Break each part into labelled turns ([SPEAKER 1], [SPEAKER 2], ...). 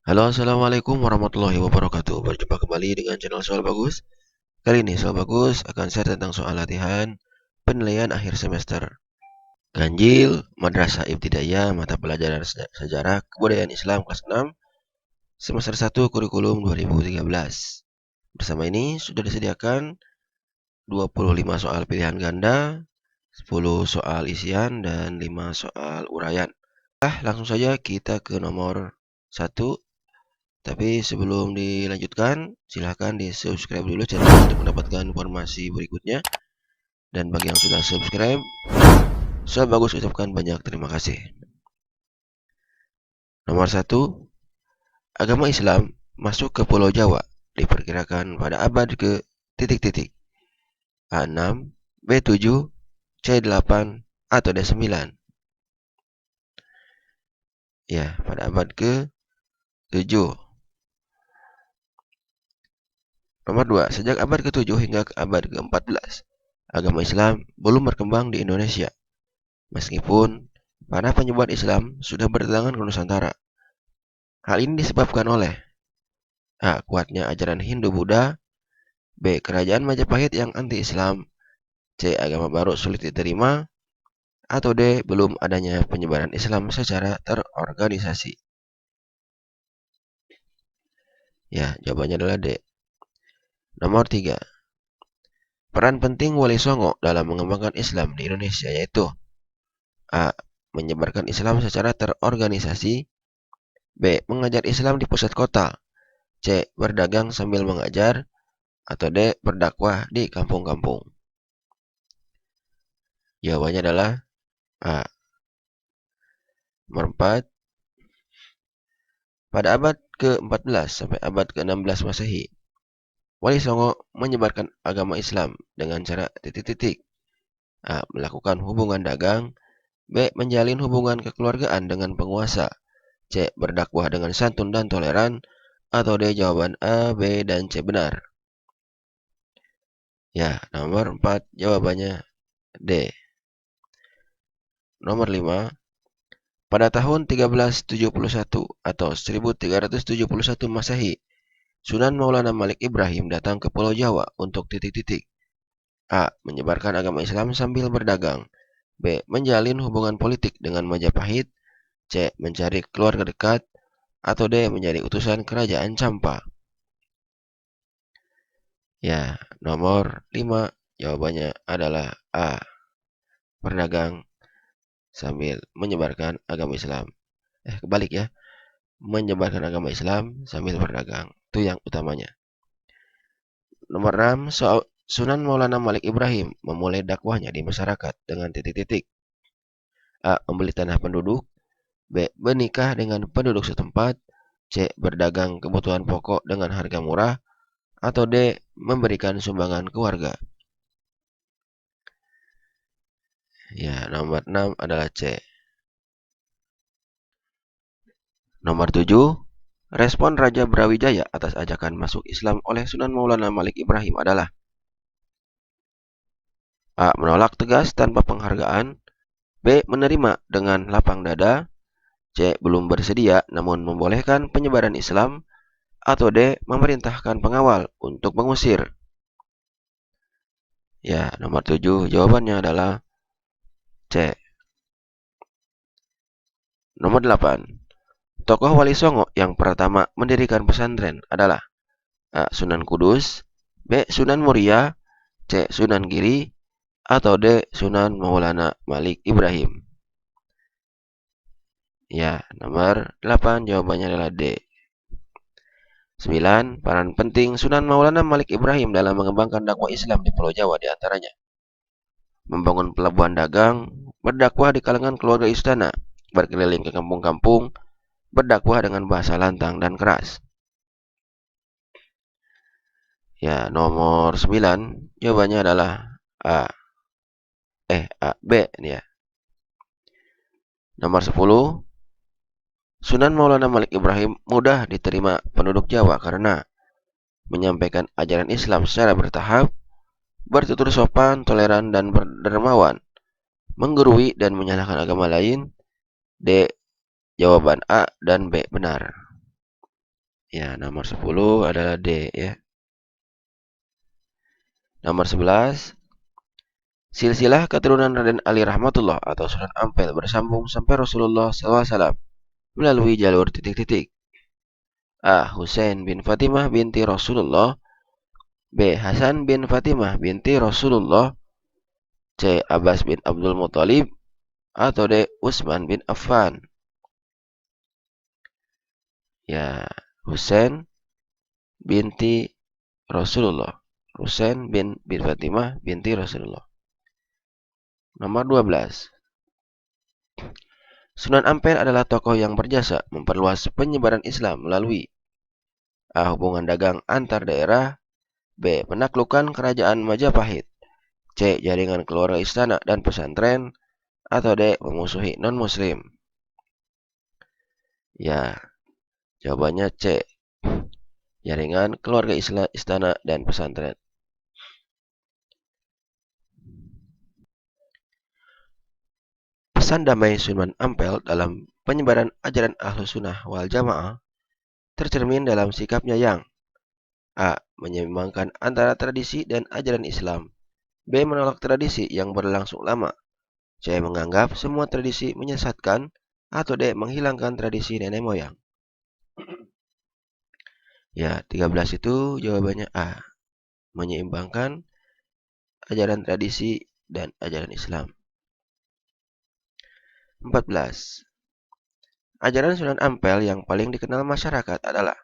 [SPEAKER 1] Halo, assalamualaikum warahmatullahi wabarakatuh. Berjumpa kembali dengan channel Soal Bagus. Kali ini Soal Bagus akan share tentang soal latihan penilaian akhir semester. Ganjil, Madrasah Ibtidaiyah, mata pelajaran sejarah kebudayaan Islam kelas 6, semester 1 kurikulum 2013. Bersama ini sudah disediakan 25 soal pilihan ganda, 10 soal isian, dan 5 soal uraian. Langsung saja kita ke nomor 1. Tapi sebelum dilanjutkan, silahkan di-subscribe dulu channel untuk mendapatkan informasi berikutnya. Dan bagi yang sudah subscribe, Soal Bagus ucapkan banyak terima kasih. Nomor 1, agama Islam masuk ke Pulau Jawa diperkirakan pada abad ke titik-titik A6, B7, C8, atau D9. Ya, pada abad ke 7. Nomor 2, sejak abad ke-7 hingga ke abad ke-14, agama Islam belum berkembang di Indonesia. Meskipun para penyebar Islam sudah berdatangan ke Nusantara. Hal ini disebabkan oleh A. Kuatnya ajaran Hindu-Buddha, B. Kerajaan Majapahit yang anti-Islam, C. Agama baru sulit diterima, atau D. Belum adanya penyebaran Islam secara terorganisasi. Ya, jawabannya adalah D. Nomor 3. Peran penting Wali Songo dalam mengembangkan Islam di Indonesia yaitu A. Menyebarkan Islam secara terorganisasi, B. Mengajar Islam di pusat kota, C. Berdagang sambil mengajar, atau D. Berdakwah di kampung-kampung. Jawabannya adalah A. Nomor 4. Pada abad ke-14 sampai abad ke-16 Masehi, Wali Songo menyebarkan agama Islam dengan cara titik-titik. A. Melakukan hubungan dagang, B. Menjalin hubungan kekeluargaan dengan penguasa, C. Berdakwah dengan santun dan toleran, atau D. Jawaban A, B, dan C benar. Ya, nomor 4 jawabannya D. Nomor 5. Pada tahun 1371 atau 1371 Masehi, Sunan Maulana Malik Ibrahim datang ke Pulau Jawa untuk titik-titik. A. Menyebarkan agama Islam sambil berdagang, B. Menjalin hubungan politik dengan Majapahit, C. Mencari keluarga dekat, atau D. Menjadi utusan kerajaan Campa. Ya, nomor 5 jawabannya adalah A. Berdagang sambil menyebarkan agama Islam. Kebalik ya. Menyebarkan agama Islam sambil berdagang. Itu yang utamanya. Nomor 6, Sunan Maulana Malik Ibrahim memulai dakwahnya di masyarakat dengan titik-titik. A. Membeli tanah penduduk, B. Menikah dengan penduduk setempat, C. Berdagang kebutuhan pokok dengan harga murah, atau D. Memberikan sumbangan ke warga. Ya, nomor 6 adalah C. Nomor 7, respon Raja Brawijaya atas ajakan masuk Islam oleh Sunan Maulana Malik Ibrahim adalah A. Menolak tegas tanpa penghargaan, B. Menerima dengan lapang dada, C. Belum bersedia namun membolehkan penyebaran Islam, atau D. Memerintahkan pengawal untuk mengusir. Ya, nomor 7 jawabannya adalah C. Nomor 8. Tokoh Wali Songo yang pertama mendirikan pesantren adalah A. Sunan Kudus, B. Sunan Muria, C. Sunan Giri, atau D. Sunan Maulana Malik Ibrahim. Ya, nomor 8 jawabannya adalah D. 9. Peran penting Sunan Maulana Malik Ibrahim dalam mengembangkan dakwah Islam di Pulau Jawa diantaranya membangun pelabuhan dagang, berdakwah di kalangan keluarga istana, berkeliling ke kampung-kampung, berdakwah dengan bahasa lantang dan keras. Ya, nomor 9 jawabannya adalah A. B nih ya. Nomor 10. Sunan Maulana Malik Ibrahim mudah diterima penduduk Jawa karena menyampaikan ajaran Islam secara bertahap, bertutur sopan, toleran, dan berdermawan, menggurui dan menyalahkan agama lain. D. Jawaban A dan B benar. Ya, nomor 10 adalah D ya. Nomor 11, silsilah keturunan Raden Ali Rahmatullah atau Sunan Ampel bersambung sampai Rasulullah SAW melalui jalur titik-titik. A. Husain bin Fatimah binti Rasulullah. B. Hasan bin Fatimah binti Rasulullah. C. Abbas bin Abdul Muthalib. Atau D. Utsman bin Affan. Ya, Husain binti Rasulullah. Husain bin Fatimah binti Rasulullah. Nomor 12. Sunan Ampel adalah tokoh yang berjasa memperluas penyebaran Islam melalui A. Hubungan dagang antar daerah. B. Penaklukan kerajaan Majapahit. C. Jaringan keluarga istana dan pesantren. Atau D. Memusuhi non-muslim. Ya, jawabannya C. Jaringan keluarga istana dan pesantren. Pesan damai Sunan Ampel dalam penyebaran ajaran Ahlus Sunnah wal Jamaah tercermin dalam sikapnya yang A. Menyeimbangkan antara tradisi dan ajaran Islam. B. Menolak tradisi yang berlangsung lama. C. Menganggap semua tradisi menyesatkan. Atau D. Menghilangkan tradisi nenek moyang. Ya, 13 itu jawabannya A. Menyeimbangkan ajaran tradisi dan ajaran Islam. 14. Ajaran Sunan Ampel yang paling dikenal masyarakat adalah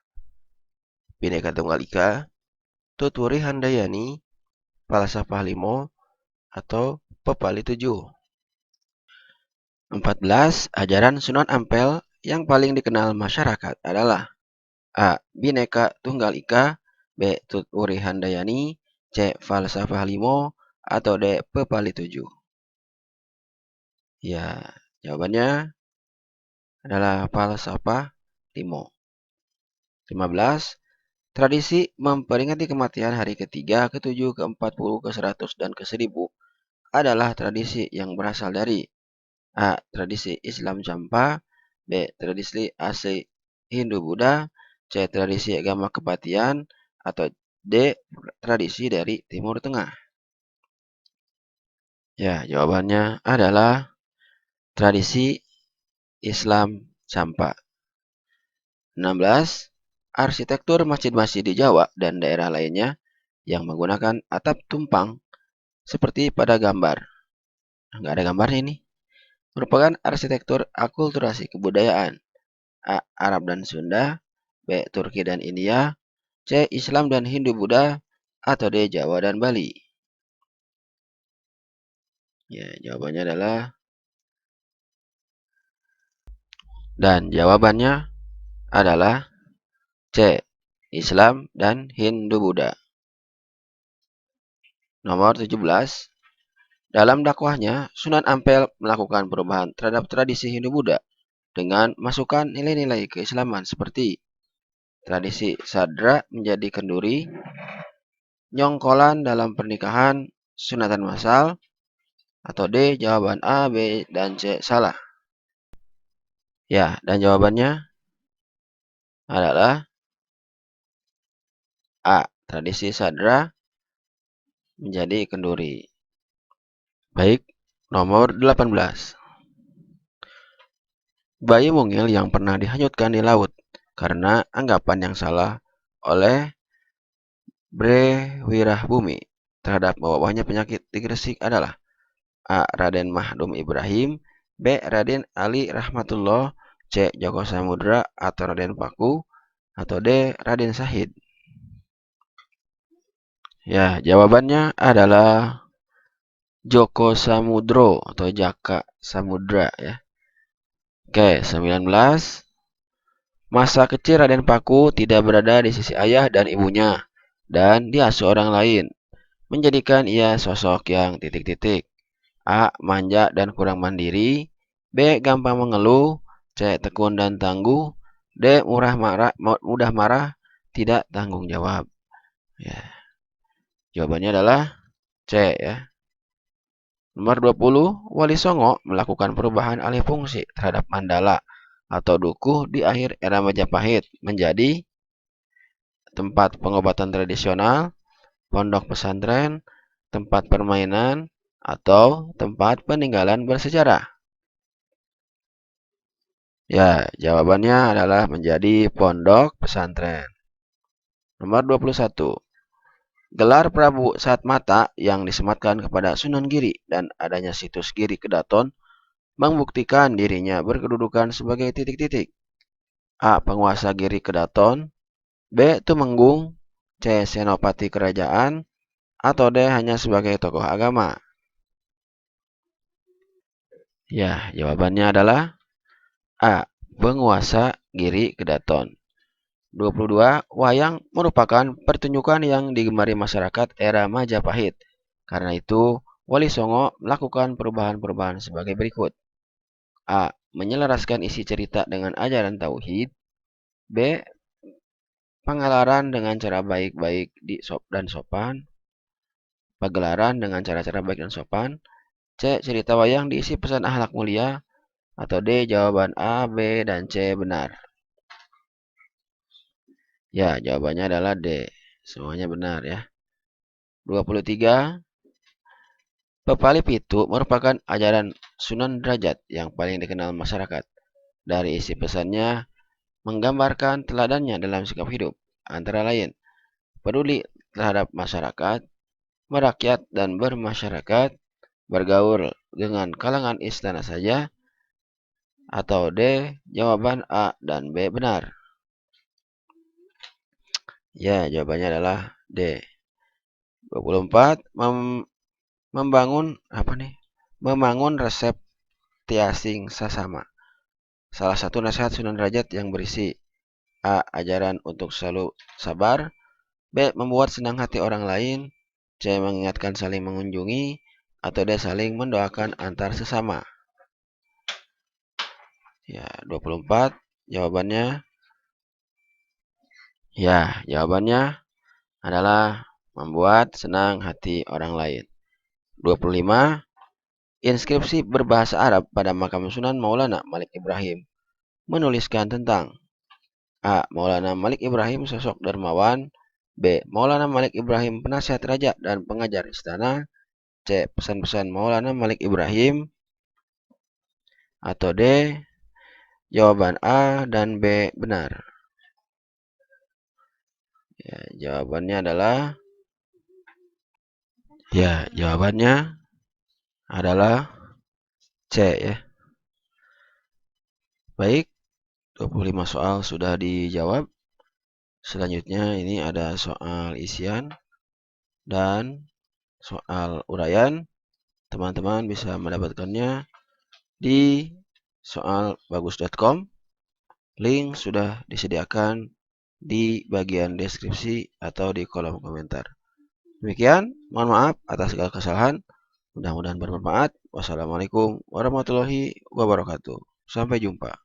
[SPEAKER 1] Bhinneka Tunggal Ika, Tutwuri Handayani, Falsafah Limo, atau Pepali 7. 14. Ajaran Sunan Ampel yang paling dikenal masyarakat adalah A. Bhinneka Tunggal Ika, B. Tutwuri Handayani, C. Falsafah Limo, atau D. Pepali 7. Ya, jawabannya adalah Falsafah Limo. 15. Tradisi memperingati kematian hari ke-3, ke-7, ke-40, ke-100, dan ke-1000 adalah tradisi yang berasal dari A. Tradisi Islam Champa, B. Tradisi asli Hindu-Buddha, C. Tradisi agama kepatian, atau D. Tradisi dari Timur Tengah. Ya, jawabannya adalah tradisi Islam Champa. 16. Arsitektur masjid-masjid di Jawa dan daerah lainnya yang menggunakan atap tumpang seperti pada gambar. Nggak ada gambarnya ini. Merupakan arsitektur akulturasi kebudayaan. A. Arab dan Sunda. B. Turki dan India. C. Islam dan Hindu-Buddha. Atau D. Jawa dan Bali. Ya, jawabannya adalah C. Islam dan Hindu-Buddha. Nomor 17. Dalam dakwahnya, Sunan Ampel melakukan perubahan terhadap tradisi Hindu-Buddha dengan masukkan nilai-nilai keislaman seperti tradisi sadra menjadi kenduri, nyongkolan dalam pernikahan, sunatan massal, atau D. Jawaban A, B, dan C salah. Ya, dan jawabannya adalah A. Tradisi sadra menjadi kenduri. Baik, nomor 18. Bayi mungil yang pernah dihanyutkan di laut karena anggapan yang salah oleh Bre Wirahbumi terhadap wabahnya penyakit di Gresik adalah A. Raden Mahdum Ibrahim, B. Raden Ali Rahmatullah, C. Joko Samudra atau Raden Paku, atau D. Raden Syahid. Ya, jawabannya adalah Joko Samudro atau Jaka Samudra ya. Oke, 19. Masa kecil Raden Paku tidak berada di sisi ayah dan ibunya dan diasuh orang lain, menjadikan ia sosok yang titik-titik. A. Manja dan kurang mandiri. B. Gampang mengeluh. C. Tekun dan tangguh. D. Mudah marah, tidak tanggung jawab. Ya, jawabannya adalah C ya. Nomor 20. Wali Songo melakukan perubahan alih fungsi terhadap mandala atau dukuh di akhir era Majapahit menjadi tempat pengobatan tradisional, pondok pesantren, tempat permainan, atau tempat peninggalan bersejarah? Ya, jawabannya adalah menjadi pondok pesantren. Nomor 21. Gelar Prabu Satmata yang disematkan kepada Sunan Giri dan adanya situs Giri Kedaton membuktikan dirinya berkedudukan sebagai titik-titik. A. Penguasa Giri Kedaton, B. Tumenggung, C. Senopati Kerajaan, atau D. Hanya sebagai tokoh agama. Ya, jawabannya adalah A. Penguasa Giri Kedaton. 22. Wayang merupakan pertunjukan yang digemari masyarakat era Majapahit. Karena itu, Wali Songo melakukan perubahan-perubahan sebagai berikut. A. Menyelaraskan isi cerita dengan ajaran tauhid. B. Pengalaran dengan cara baik-baik dan sopan. Pagelaran dengan cara-cara baik dan sopan. C. Cerita wayang diisi pesan akhlak mulia. Atau D. Jawaban A, B, dan C benar. Ya, jawabannya adalah D. Semuanya benar ya. 23. Pepali Pitu merupakan ajaran Sunan Derajat yang paling dikenal masyarakat. Dari isi pesannya menggambarkan teladannya dalam sikap hidup, antara lain peduli terhadap masyarakat, merakyat dan bermasyarakat, bergaul dengan kalangan istana saja, atau D. Jawaban A dan B benar. Ya, jawabannya adalah D. 24. Membangun resep tiasing sasama. Salah satu nasihat Sunan Derajat yang berisi A. Ajaran untuk selalu sabar, B. Membuat senang hati orang lain, C. Mengingatkan saling mengunjungi, atau D. Saling mendoakan antar sesama. Ya, 24. Jawabannya adalah membuat senang hati orang lain. 25. Inskripsi berbahasa Arab pada makam Sunan Maulana Malik Ibrahim menuliskan tentang A. Maulana Malik Ibrahim sosok dermawan, B. Maulana Malik Ibrahim penasihat raja dan pengajar istana, C. Pesan-pesan Maulana Malik Ibrahim, atau D. Jawaban A dan B benar. Ya, jawabannya adalah C ya. Baik, 25 soal sudah dijawab. Selanjutnya ini ada soal isian dan soal uraian. Teman-teman bisa mendapatkannya di soalbagus.com. Link sudah disediakan di bagian deskripsi atau di kolom komentar. Demikian, mohon maaf atas segala kesalahan. Mudah-mudahan bermanfaat. Wassalamualaikum warahmatullahi wabarakatuh. Sampai jumpa.